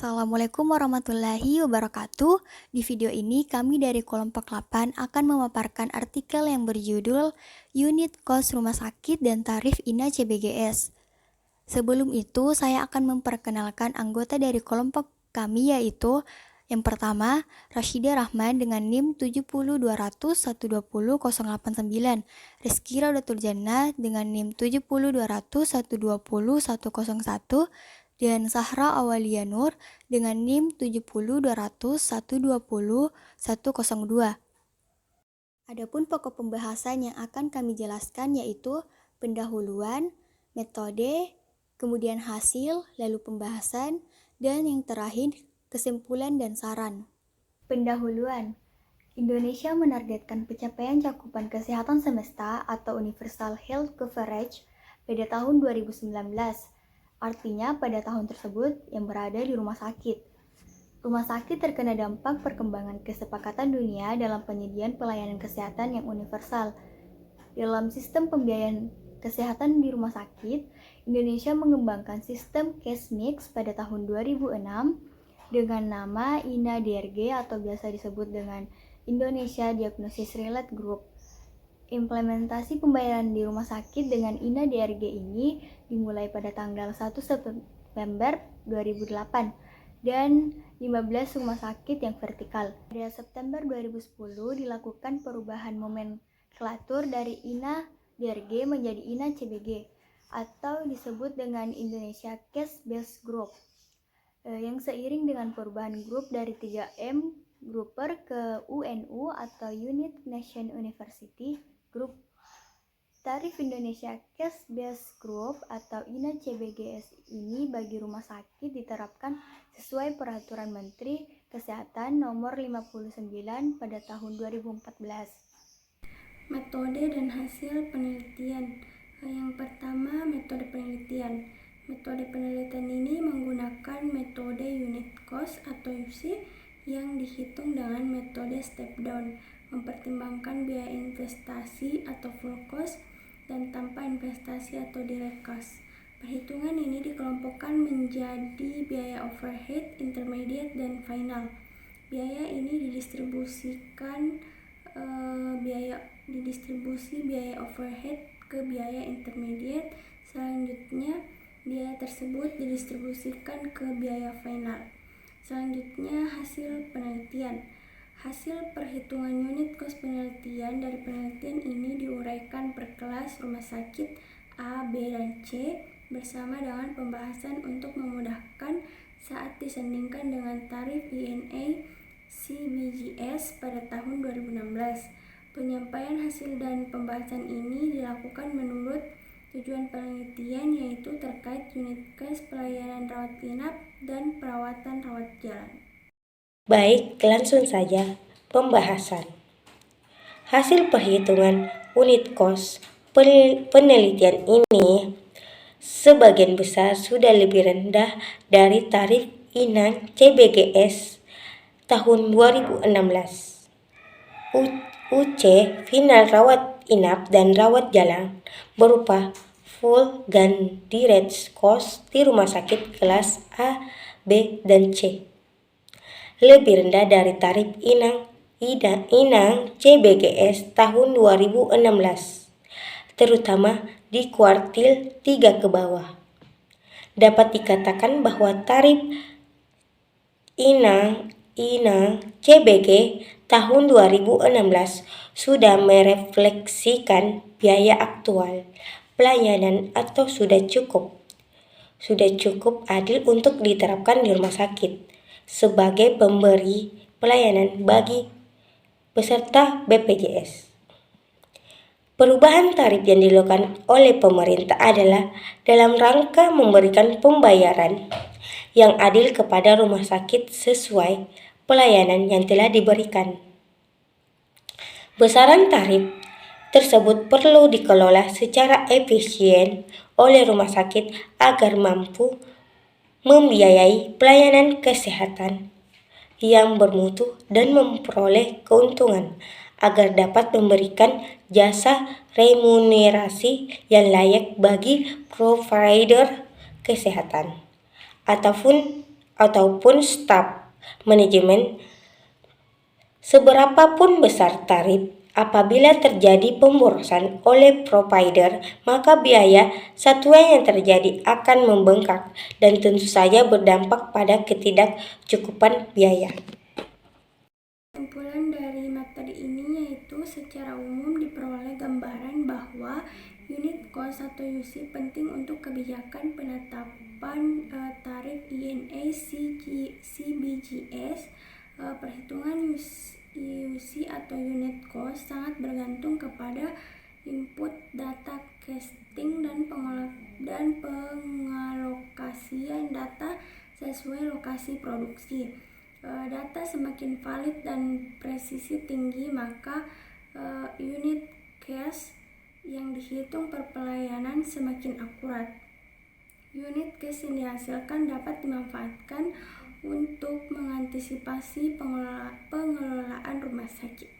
Assalamualaikum warahmatullahi wabarakatuh. Di video ini kami dari kelompok 8 akan memaparkan artikel yang berjudul Unit Cost Rumah Sakit dan Tarif INA CBGS. Sebelum itu, saya akan memperkenalkan anggota dari kelompok kami, yaitu yang pertama, Rashida Rahman dengan NIM 70200120089, Rizky Raudatul Jannah dengan NIM 70200120101, dan Sahra Awalia Nur dengan NIM 70200120102. Adapun pokok pembahasan yang akan kami jelaskan yaitu pendahuluan, metode, kemudian hasil, lalu pembahasan, dan yang terakhir kesimpulan dan saran. Pendahuluan. Indonesia menargetkan pencapaian cakupan kesehatan semesta atau Universal Health Coverage pada tahun 2019. Artinya pada tahun tersebut yang berada di rumah sakit. Rumah sakit terkena dampak perkembangan kesepakatan dunia dalam penyediaan pelayanan kesehatan yang universal. Dalam sistem pembiayaan kesehatan di rumah sakit, Indonesia mengembangkan sistem cash mix pada tahun 2006 dengan nama INA-DRG atau biasa disebut dengan Indonesia Diagnosis Relate Group. Implementasi pembayaran di rumah sakit dengan INA-DRG ini dimulai pada tanggal 1 September 2008 dan 15 rumah sakit yang vertikal. Pada September 2010 dilakukan perubahan nomenklatur dari INA-DRG menjadi INA-CBG atau disebut dengan Indonesia Cash Based Group. Yang seiring dengan perubahan grup dari 3M Grouper ke UNU atau Unit Nation University Group. Tarif Indonesia Cash Based Group atau INA-CBGS ini bagi rumah sakit diterapkan sesuai Peraturan Menteri Kesehatan Nomor 59 pada tahun 2014. Metode dan hasil penelitian. Yang pertama, metode penelitian. Metode penelitian ini menggunakan metode unit cost atau UC yang dihitung dengan metode step down, mempertimbangkan biaya investasi atau full cost dan tanpa investasi atau direct cost. Perhitungan ini dikelompokkan menjadi biaya overhead, intermediate, dan final. Biaya ini didistribusikan biaya overhead ke biaya intermediate. Selanjutnya, biaya tersebut didistribusikan ke biaya final. Selanjutnya, hasil penelitian. Hasil perhitungan unit cost penelitian dari penelitian ini diuraikan per kelas rumah sakit A, B, dan C bersama dengan pembahasan untuk memudahkan saat disandingkan dengan tarif INA CBGS pada tahun 2016. Penyampaian hasil dan pembahasan ini dilakukan menurut tujuan penelitian, yaitu terkait unit cost pelayanan rawat inap dan perawatan rawat jalan. Baik, langsung saja pembahasan. Hasil perhitungan unit cost penelitian ini sebagian besar sudah lebih rendah dari tarif INA CBGS tahun 2016. UC final rawat inap dan rawat jalan berupa full dan direct cost di rumah sakit kelas A, B, dan C lebih rendah dari tarif INA CBGS tahun 2016, terutama di kuartil 3 ke bawah. Dapat dikatakan bahwa tarif INA CBG tahun 2016 sudah merefleksikan biaya aktual pelayanan atau sudah cukup adil untuk diterapkan di rumah sakit sebagai pemberi pelayanan bagi peserta BPJS. Perubahan tarif yang dilakukan oleh pemerintah adalah dalam rangka memberikan pembayaran yang adil kepada rumah sakit sesuai pelayanan yang telah diberikan. Besaran tarif tersebut perlu dikelola secara efisien oleh rumah sakit agar mampu membiayai pelayanan kesehatan yang bermutu dan memperoleh keuntungan agar dapat memberikan jasa remunerasi yang layak bagi provider kesehatan ataupun staf manajemen. Seberapapun besar tarif, apabila terjadi pemborosan oleh provider, maka biaya satuan yang terjadi akan membengkak dan tentu saja berdampak pada ketidakcukupan biaya. Kesimpulan dari materi ini yaitu secara umum diperoleh gambaran bahwa unit cost atau UC penting untuk kebijakan penetapan tarif INA CBGS. Perhitungan UC atau unit cost sangat bergantung kepada input data casting dan pengalokasian data sesuai lokasi produksi. Data semakin valid dan presisi tinggi, maka unit cost yang dihitung per pelayanan semakin akurat. Unit cost yang dihasilkan dapat dimanfaatkan untuk mengantisipasi pengelolaan rumah sakit.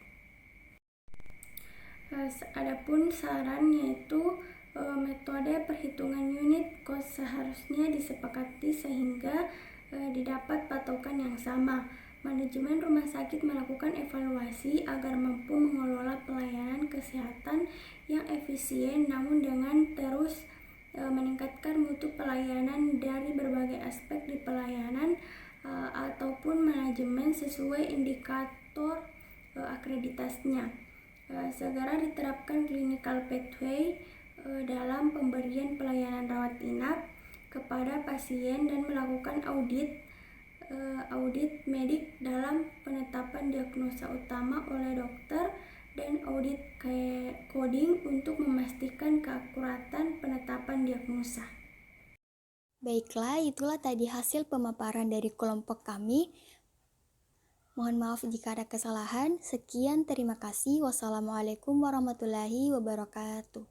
Adapun saran yaitu metode perhitungan unit cost seharusnya disepakati sehingga didapat patokan yang sama. Manajemen rumah sakit melakukan evaluasi agar mampu mengelola pelayanan kesehatan yang efisien, namun dengan terus meningkatkan mutu pelayanan dari berbagai aspek di pelayanan ataupun manajemen sesuai indikator akreditasinya. Segera diterapkan clinical pathway dalam pemberian pelayanan rawat inap kepada pasien dan melakukan audit medik dalam penetapan diagnosa utama oleh dokter dan audit coding untuk memastikan keakuratan penetapan diagnosa. Baiklah, itulah tadi hasil pemaparan dari kelompok kami. Mohon maaf jika ada kesalahan. Sekian, terima kasih. Wassalamualaikum warahmatullahi wabarakatuh.